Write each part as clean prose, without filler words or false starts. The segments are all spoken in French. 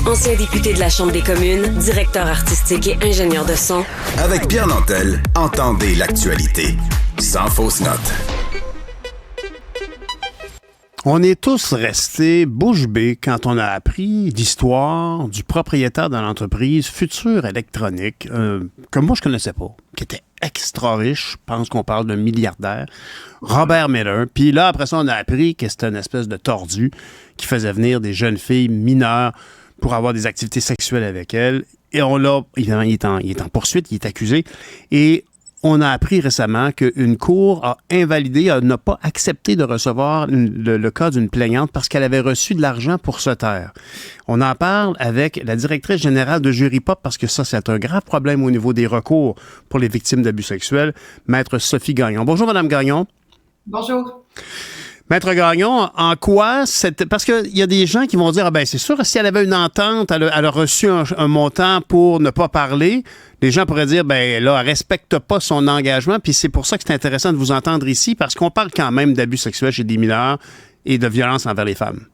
Ancien député de la Chambre des communes, directeur artistique et ingénieur de son. Avec Pierre Nantel, entendez l'actualité sans fausse note. On est tous restés bouche bée quand on a appris l'histoire du propriétaire de l'entreprise Futur Électronique, que moi je connaissais pas, qui était extra riche, je pense qu'on parle d'un milliardaire, Robert Miller. Puis là, après ça, on a appris que c'était une espèce de tordu qui faisait venir des jeunes filles mineures pour avoir des activités sexuelles avec elles. Et on l'a, évidemment, il est en poursuite, il est accusé. Et on a appris récemment qu'une cour a invalidé, n'a pas accepté de recevoir le cas d'une plaignante parce qu'elle avait reçu de l'argent pour se taire. On en parle avec la directrice générale de Jury Pop parce que ça, c'est un grave problème au niveau des recours pour les victimes d'abus sexuels. Maître Sophie Gagnon. Bonjour, Madame Gagnon. Bonjour. Maître Gagnon, en quoi parce qu'il y a des gens qui vont dire, c'est sûr, si elle avait une entente, elle a reçu un montant pour ne pas parler, les gens pourraient dire, là, elle respecte pas son engagement, puis c'est pour ça que c'est intéressant de vous entendre ici, parce qu'on parle quand même d'abus sexuels chez des mineurs et de violence envers les femmes.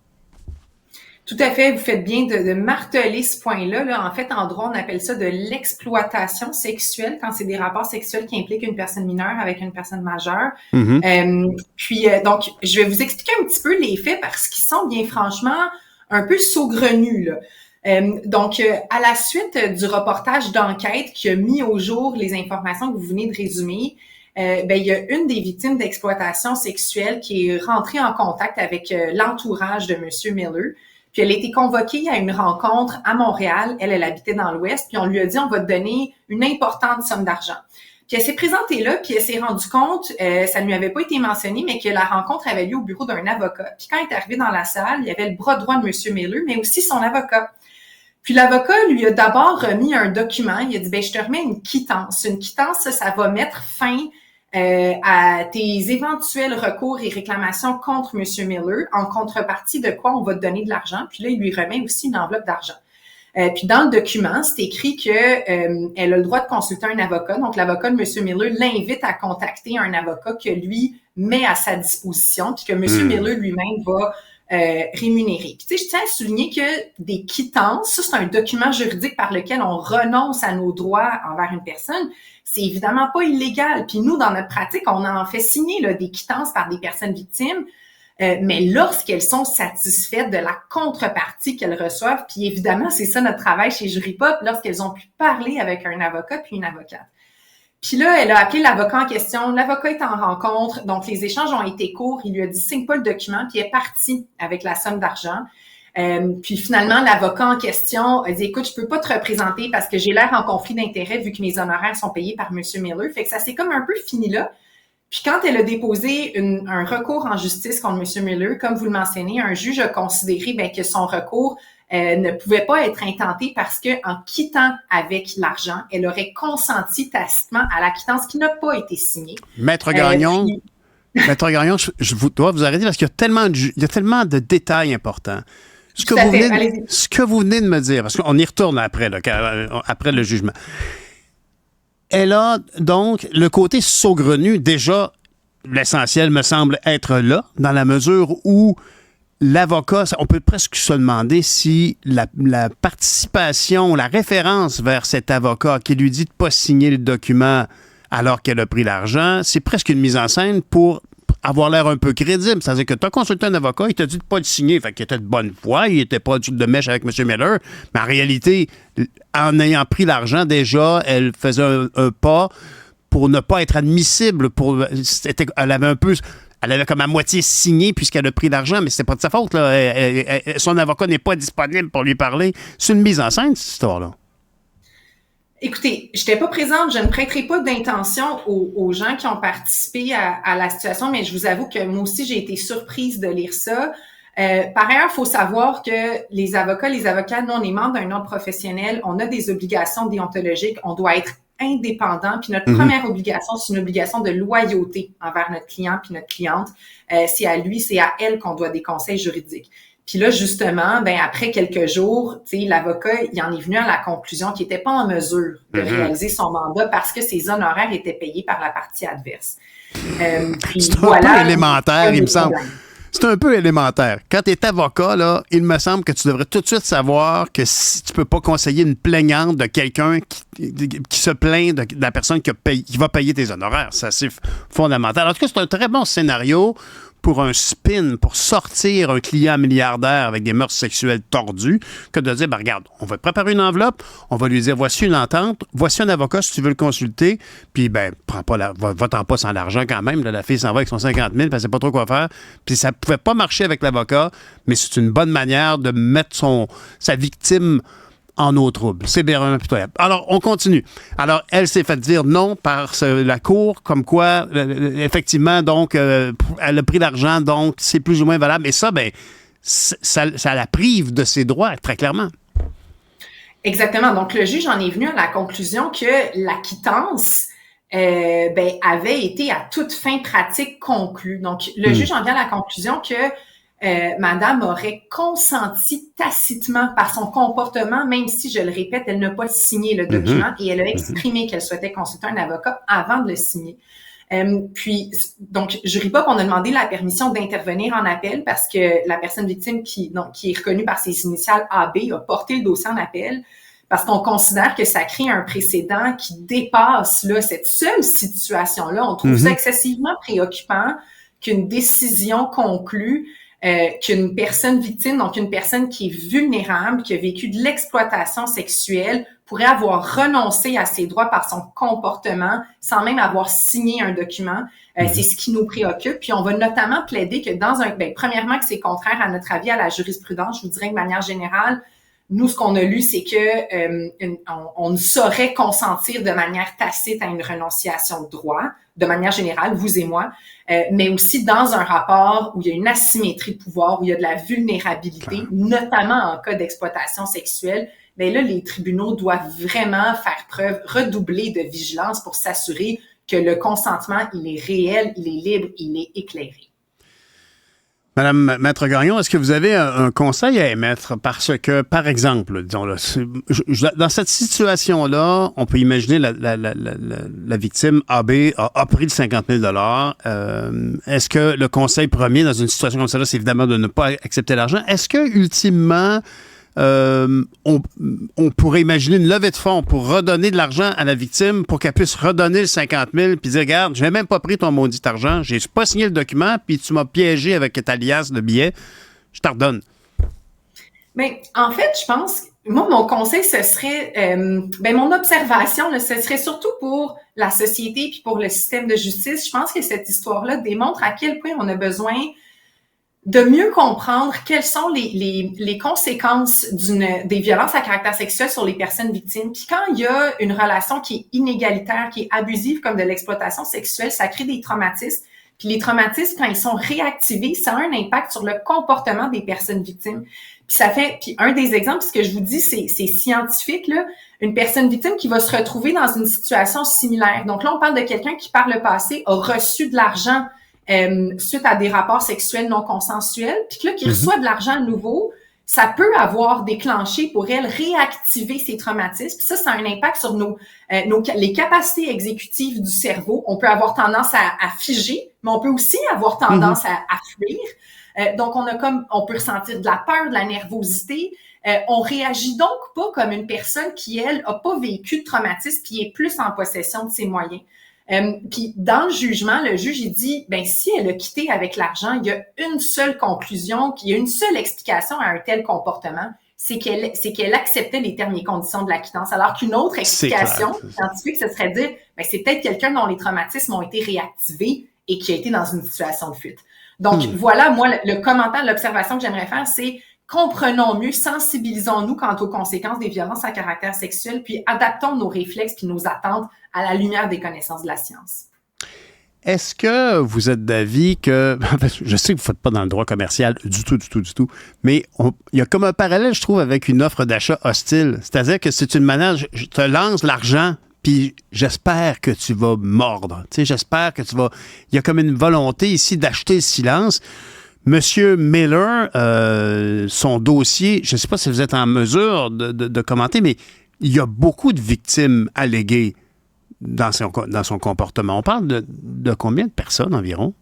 Tout à fait, vous faites bien de marteler ce point-là. Là. En fait, en droit, on appelle ça de l'exploitation sexuelle quand c'est des rapports sexuels qui impliquent une personne mineure avec une personne majeure. Mm-hmm. Donc, je vais vous expliquer un petit peu les faits parce qu'ils sont bien franchement un peu saugrenus. Là. À la suite du reportage d'enquête qui a mis au jour les informations que vous venez de résumer, il y a une des victimes d'exploitation sexuelle qui est rentrée en contact avec l'entourage de Monsieur Miller. Puis elle a été convoquée à une rencontre à Montréal. Elle habitait dans l'Ouest. Puis on lui a dit, on va te donner une importante somme d'argent. Puis elle s'est présentée là, puis elle s'est rendue compte, ça ne lui avait pas été mentionné, mais que la rencontre avait lieu au bureau d'un avocat. Puis quand elle est arrivée dans la salle, il y avait le bras droit de M. Miller, mais aussi son avocat. Puis l'avocat lui a d'abord remis un document. Il a dit, je te remets une quittance. Une quittance, ça va mettre fin à tes éventuels recours et réclamations contre M. Miller, en contrepartie de quoi on va te donner de l'argent. Puis là, il lui remet aussi une enveloppe d'argent. Puis dans le document, c'est écrit que elle a le droit de consulter un avocat. Donc, l'avocat de M. Miller l'invite à contacter un avocat que lui met à sa disposition, puis que M. Miller lui-même va rémunérer. Puis, je tiens à souligner que des quittances, ça, c'est un document juridique par lequel on renonce à nos droits envers une personne. C'est évidemment pas illégal. Puis nous, dans notre pratique, on en fait signer là, des quittances par des personnes victimes, mais lorsqu'elles sont satisfaites de la contrepartie qu'elles reçoivent, puis évidemment, c'est ça notre travail chez Jury Pop, lorsqu'elles ont pu parler avec un avocat puis une avocate. Puis là, elle a appelé l'avocat en question. L'avocat est en rencontre, donc les échanges ont été courts. Il lui a dit « signe pas le document », puis elle est partie avec la somme d'argent. Puis finalement, l'avocat en question a dit « écoute, je peux pas te représenter parce que j'ai l'air en conflit d'intérêts vu que mes honoraires sont payés par M. Miller. » Fait que ça s'est comme un peu fini là. Puis quand elle a déposé un recours en justice contre M. Miller, comme vous le mentionnez, un juge a considéré que son recours ne pouvait pas être intenté parce que en quittant avec l'argent, elle aurait consenti tacitement à la quittance qui n'a pas été signée. Maître Gagnon, Maître Gagnon, je dois vous arrêter parce qu'il y a tellement de détails importants. Ce que vous venez de me dire, parce qu'on y retourne après le jugement. Elle a donc le côté saugrenu, déjà, l'essentiel me semble être là, dans la mesure où l'avocat, on peut presque se demander si la participation, la référence vers cet avocat qui lui dit de ne pas signer le document alors qu'elle a pris l'argent, c'est presque une mise en scène pour avoir l'air un peu crédible. C'est-à-dire que tu as consulté un avocat, il t'a dit de ne pas le signer, fait qu'il était de bonne foi, il n'était pas de mèche avec M. Miller, mais en réalité, en ayant pris l'argent, déjà, elle faisait un pas pour ne pas être admissible. Elle avait comme à moitié signé puisqu'elle a pris l'argent, mais c'était pas de sa faute. Là. Son avocat n'est pas disponible pour lui parler. C'est une mise en scène, cette histoire-là. Écoutez, je n'étais pas présente, je ne prêterai pas d'intention aux gens qui ont participé à la situation, mais je vous avoue que moi aussi, j'ai été surprise de lire ça. Par ailleurs, il faut savoir que les avocats, nous, on est membres d'un ordre professionnel, on a des obligations déontologiques, on doit être indépendant, puis notre première obligation, c'est une obligation de loyauté envers notre client puis notre cliente. C'est à lui, c'est à elle qu'on doit des conseils juridiques. Puis là, justement, après quelques jours, l'avocat, il en est venu à la conclusion qu'il n'était pas en mesure de réaliser son mandat parce que ses honoraires étaient payés par la partie adverse. C'est un peu élémentaire, il me semble. c'est un peu élémentaire. Quand tu es avocat, là, il me semble que tu devrais tout de suite savoir que si tu peux pas conseiller une plaignante de quelqu'un qui se plaint de la personne qui va payer tes honoraires. Ça, c'est fondamental. En tout cas, c'est un très bon scénario pour un spin, pour sortir un client milliardaire avec des mœurs sexuelles tordues, que de dire, regarde, on va te préparer une enveloppe, on va lui dire, voici une entente, voici un avocat si tu veux le consulter, puis va-t'en pas sans l'argent quand même, là, la fille s'en va avec son 50 000, puis elle sait pas trop quoi faire, puis ça pouvait pas marcher avec l'avocat, mais c'est une bonne manière de mettre sa victime en eau trouble. C'est bien pitoyable. Alors, on continue. Alors, elle s'est fait dire non par la cour, comme quoi, effectivement, donc, elle a pris l'argent, donc, c'est plus ou moins valable. Et ça, ça la prive de ses droits, très clairement. Exactement. Donc, le juge en est venu à la conclusion que la quittance avait été à toute fin pratique conclue. Donc, le juge en vient à la conclusion que Madame aurait consenti tacitement par son comportement, même si, je le répète, elle n'a pas signé le document et elle a exprimé qu'elle souhaitait consulter un avocat avant de le signer. Puis, donc, je ris pas qu'on a demandé la permission d'intervenir en appel parce que la personne victime qui est reconnue par ses initiales AB a porté le dossier en appel parce qu'on considère que ça crée un précédent qui dépasse là cette seule situation-là. On trouve ça excessivement préoccupant qu'une décision conclue qu'une personne victime, donc une personne qui est vulnérable, qui a vécu de l'exploitation sexuelle, pourrait avoir renoncé à ses droits par son comportement sans même avoir signé un document. C'est ce qui nous préoccupe. Puis on va notamment plaider que premièrement, que c'est contraire à notre avis à la jurisprudence. Je vous dirais que de manière générale, nous, ce qu'on a lu, c'est que on ne saurait consentir de manière tacite à une renonciation de droit, de manière générale, vous et moi, mais aussi dans un rapport où il y a une asymétrie de pouvoir, où il y a de la vulnérabilité, notamment en cas d'exploitation sexuelle. Bien là, les tribunaux doivent vraiment faire preuve, redoubler de vigilance pour s'assurer que le consentement, il est réel, il est libre, il est éclairé. Madame Maître Gagnon, est-ce que vous avez un conseil à émettre? Parce que, par exemple, disons là, dans cette situation-là, on peut imaginer la victime AB a pris le 50 000 Est-ce que le conseil premier dans une situation comme celle-là, c'est évidemment de ne pas accepter l'argent? Est-ce que, ultimement, on pourrait imaginer une levée de fonds pour redonner de l'argent à la victime pour qu'elle puisse redonner le 50 000 puis dire, regarde, je n'ai même pas pris ton maudit argent, j'ai pas signé le document puis tu m'as piégé avec ta liasse de billets, je t'en redonne. Mais en fait, je pense, moi, mon conseil, ce serait, mon observation, là, ce serait surtout pour la société puis pour le système de justice. Je pense que cette histoire-là démontre à quel point on a besoin de mieux comprendre quelles sont les conséquences des violences à caractère sexuel sur les personnes victimes. Puis quand il y a une relation qui est inégalitaire, qui est abusive comme de l'exploitation sexuelle, ça crée des traumatismes. Puis les traumatismes, quand ils sont réactivés, ça a un impact sur le comportement des personnes victimes. Puis un des exemples, ce que je vous dis, c'est scientifique, là, une personne victime qui va se retrouver dans une situation similaire. Donc là, on parle de quelqu'un qui, par le passé, a reçu de l'argent suite à des rapports sexuels non consensuels, puis que là, qui reçoit de l'argent à nouveau, ça peut avoir déclenché pour elle réactiver ses traumatismes. Puis ça a un impact sur les capacités exécutives du cerveau. On peut avoir tendance à figer, mais on peut aussi avoir tendance à fuir. Donc, on peut ressentir de la peur, de la nervosité. On réagit donc pas comme une personne qui, elle, a pas vécu de traumatisme puis est plus en possession de ses moyens. Puis dans le jugement, le juge, il dit, si elle a quitté avec l'argent, il y a une seule conclusion, il y a une seule explication à un tel comportement, c'est qu'elle acceptait les termes et conditions de la quittance. Alors qu'une autre explication scientifique, ce serait de dire, c'est peut-être quelqu'un dont les traumatismes ont été réactivés et qui a été dans une situation de fuite. Donc voilà, moi, le commentaire, l'observation que j'aimerais faire, c'est comprenons mieux, sensibilisons-nous quant aux conséquences des violences à caractère sexuel, puis adaptons nos réflexes puis nos attentes à la lumière des connaissances de la science. Est-ce que vous êtes d'avis que... En fait, je sais que vous ne faites pas dans le droit commercial du tout, mais il y a comme un parallèle, je trouve, avec une offre d'achat hostile. C'est-à-dire que c'est une manière... Je te lance l'argent, puis j'espère que tu vas mordre. Tu sais, j'espère que tu vas... Il y a comme une volonté ici d'acheter le silence. Monsieur Miller, son dossier, je ne sais pas si vous êtes en mesure de commenter, mais il y a beaucoup de victimes alléguées dans son comportement. On parle de combien de personnes environ?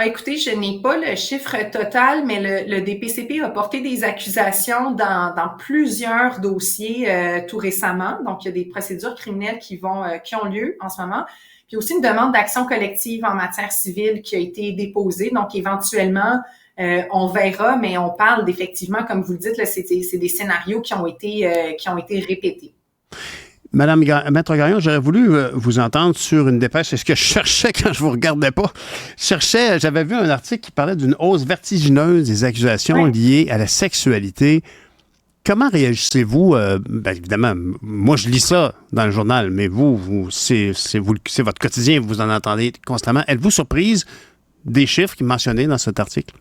Écoutez, je n'ai pas le chiffre total, mais le DPCP a porté des accusations dans plusieurs dossiers tout récemment. Donc, il y a des procédures criminelles qui ont lieu en ce moment. Puis aussi une demande d'action collective en matière civile qui a été déposée. Donc, éventuellement, on verra, mais on parle d'effectivement, comme vous le dites, là, c'est des scénarios qui ont été répétés. Madame Maître Gagnon, j'aurais voulu vous entendre sur une dépêche. C'est ce que je cherchais quand je vous regardais pas. J'avais vu un article qui parlait d'une hausse vertigineuse des accusations liées à la sexualité. Comment réagissez-vous? Évidemment, moi, je lis ça dans le journal, mais c'est votre quotidien, vous en entendez constamment. Êtes-vous surprise des chiffres qui mentionnaient dans cet article?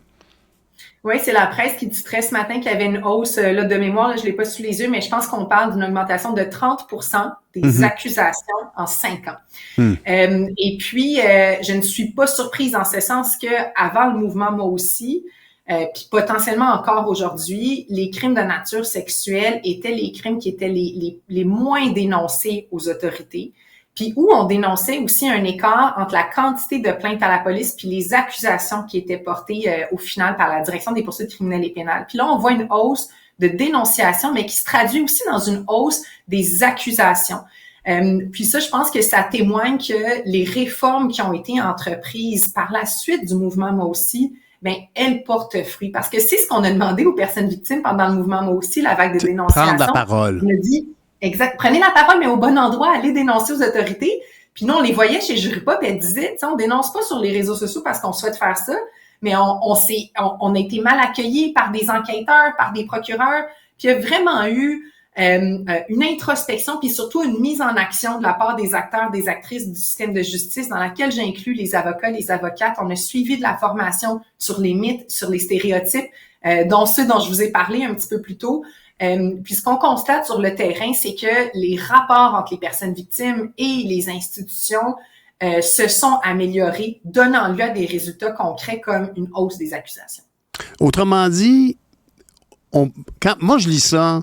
Oui, c'est la presse qui titrait ce matin qu'il y avait une hausse là, de mémoire. Là, je l'ai pas sous les yeux, mais je pense qu'on parle d'une augmentation de 30% des accusations en 5 ans. Et puis, je ne suis pas surprise en ce sens que avant le mouvement Moi aussi, puis potentiellement encore aujourd'hui, les crimes de nature sexuelle étaient les crimes qui étaient les moins dénoncés aux autorités. Puis où on dénonçait aussi un écart entre la quantité de plaintes à la police puis les accusations qui étaient portées au final par la Direction des poursuites criminelles et pénales. Puis là, on voit une hausse de dénonciation, mais qui se traduit aussi dans une hausse des accusations. Puis ça, je pense que ça témoigne que les réformes qui ont été entreprises par la suite du mouvement Moi aussi, elles portent fruit. Parce que c'est ce qu'on a demandé aux personnes victimes pendant le mouvement Moi aussi, la vague de dénonciation. Prendre la parole. On a dit, exact. Prenez la parole, mais au bon endroit, allez dénoncer aux autorités. Puis nous, on les voyait chez Jury Pop, elles disaient, on dénonce pas sur les réseaux sociaux parce qu'on souhaite faire ça, mais on a été mal accueillis par des enquêteurs, par des procureurs, puis il y a vraiment eu une introspection, puis surtout une mise en action de la part des acteurs, des actrices du système de justice, dans laquelle j'inclus les avocats, les avocates. On a suivi de la formation sur les mythes, sur les stéréotypes, dont ceux dont je vous ai parlé un petit peu plus tôt. Puis ce qu'on constate sur le terrain, c'est que les rapports entre les personnes victimes et les institutions se sont améliorés, donnant lieu à des résultats concrets comme une hausse des accusations. Autrement dit, quand moi je lis ça,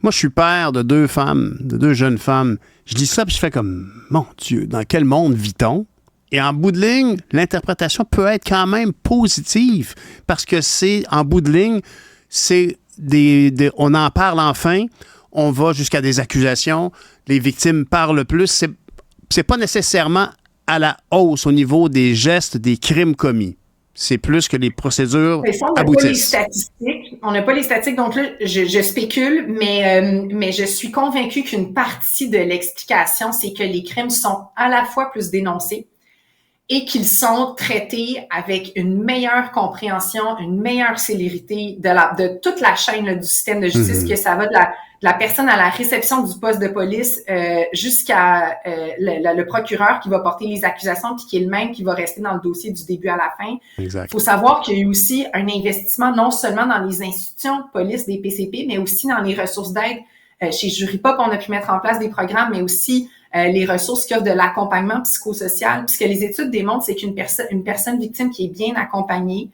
moi je suis père de 2 femmes, de 2 jeunes femmes, je lis ça puis je fais comme, mon Dieu, dans quel monde vit-on? Et en bout de ligne, l'interprétation peut être quand même positive parce que en bout de ligne, on en parle enfin, on va jusqu'à des accusations, les victimes parlent plus. C'est pas nécessairement à la hausse au niveau des gestes, des crimes commis. C'est plus que les procédures aboutissent. On n'a pas les statistiques, donc là, je spécule, mais je suis convaincue qu'une partie de l'explication, c'est que les crimes sont à la fois plus dénoncés et qu'ils sont traités avec une meilleure compréhension, une meilleure célérité de toute la chaîne là, du système de justice, que ça va de la personne à la réception du poste de police jusqu'à le procureur qui va porter les accusations puis qui est le même qui va rester dans le dossier du début à la fin. Exact. Il faut savoir qu'il y a eu aussi un investissement non seulement dans les institutions de police des PCP, mais aussi dans les ressources d'aide. Chez Jury Pop, on a pu mettre en place des programmes, mais aussi les ressources qui offrent de l'accompagnement psychosocial. Puisque les études démontrent, c'est qu'une personne victime qui est bien accompagnée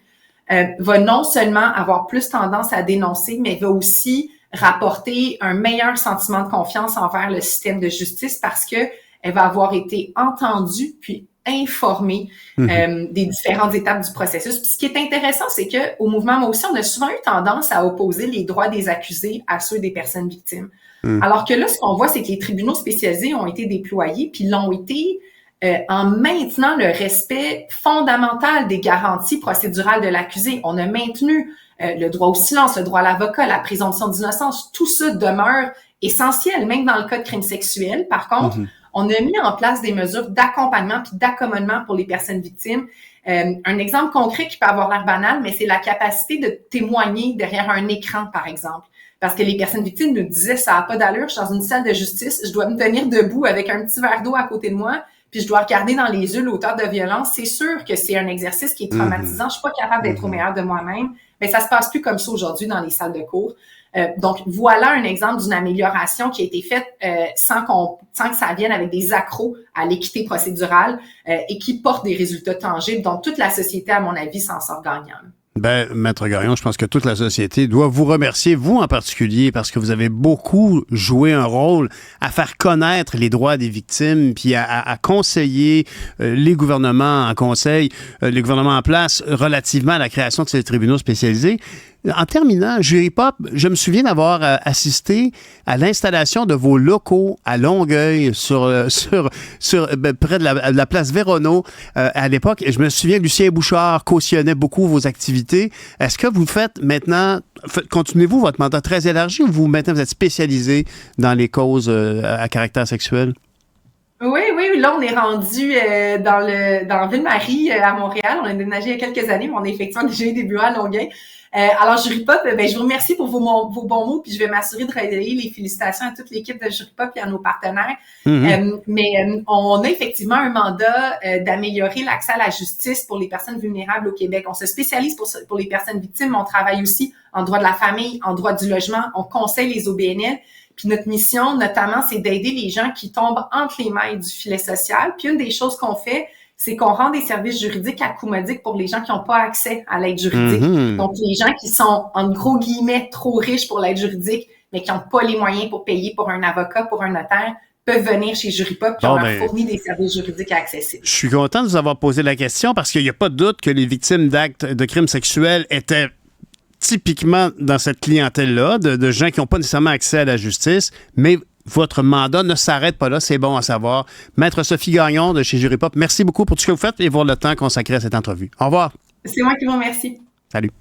va non seulement avoir plus tendance à dénoncer, mais va aussi rapporter un meilleur sentiment de confiance envers le système de justice parce que elle va avoir été entendue puis informée des différentes étapes du processus. Puis ce qui est intéressant, c'est que au mouvement Moi aussi, on a souvent eu tendance à opposer les droits des accusés à ceux des personnes victimes. Alors que là, ce qu'on voit, c'est que les tribunaux spécialisés ont été déployés puis l'ont été en maintenant le respect fondamental des garanties procédurales de l'accusé. On a maintenu le droit au silence, le droit à l'avocat, la présomption d'innocence. Tout ça demeure essentiel, même dans le cas de crimes sexuels. Par contre, on a mis en place des mesures d'accompagnement puis d'accommodement pour les personnes victimes. Un exemple concret qui peut avoir l'air banal, mais c'est la capacité de témoigner derrière un écran, par exemple. Parce que les personnes victimes nous disaient, ça n'a pas d'allure, je suis dans une salle de justice, je dois me tenir debout avec un petit verre d'eau à côté de moi, puis je dois regarder dans les yeux l'auteur de violence. C'est sûr que c'est un exercice qui est traumatisant. Je suis pas capable d'être au meilleur de moi-même, mais ça se passe plus comme ça aujourd'hui dans les salles de cours. Donc, voilà un exemple d'une amélioration qui a été faite sans que ça vienne avec des accros à l'équité procédurale et qui porte des résultats tangibles. Donc, toute la société, à mon avis, s'en sort gagnant. Ben, Maître Gagnon, je pense que toute la société doit vous remercier, vous en particulier, parce que vous avez beaucoup joué un rôle à faire connaître les droits des victimes, puis à conseiller les gouvernements en conseil, les gouvernements en place relativement à la création de ces tribunaux spécialisés. En terminant, Jury Pop, je me souviens d'avoir assisté à l'installation de vos locaux à Longueuil, près de la place Véronneau à l'époque. Et je me souviens, Lucien Bouchard cautionnait beaucoup vos activités. Est-ce que vous faites maintenant, continuez-vous votre mandat très élargi ou maintenant vous êtes spécialisé dans les causes à caractère sexuel? Oui, là, on est rendu dans Ville-Marie à Montréal. On a déménagé il y a quelques années, mais on a effectivement déjà eu des bureaux à Longueuil. Alors, Jury Pop, je vous remercie pour vos bons mots, puis je vais m'assurer de relayer les félicitations à toute l'équipe de Jury Pop et à nos partenaires. Mais on a effectivement un mandat d'améliorer l'accès à la justice pour les personnes vulnérables au Québec. On se spécialise pour les personnes victimes, mais on travaille aussi en droit de la famille, en droit du logement, on conseille les OBNL. Puis notre mission, notamment, c'est d'aider les gens qui tombent entre les mailles du filet social. Puis une des choses qu'on fait, c'est qu'on rend des services juridiques à coût modique pour les gens qui n'ont pas accès à l'aide juridique. Donc, les gens qui sont, en gros guillemets, trop riches pour l'aide juridique, mais qui n'ont pas les moyens pour payer pour un avocat, pour un notaire, peuvent venir chez Jury Pop qui on leur fournit des services juridiques accessibles. Je suis content de vous avoir posé la question parce qu'il n'y a pas de doute que les victimes d'actes de crimes sexuels étaient typiquement dans cette clientèle-là, de gens qui n'ont pas nécessairement accès à la justice, mais votre mandat ne s'arrête pas là, c'est bon à savoir. Maître Sophie Gagnon de chez Jury Pop, merci beaucoup pour tout ce que vous faites et pour le temps consacré à cette entrevue. Au revoir. C'est moi qui vous remercie. Salut.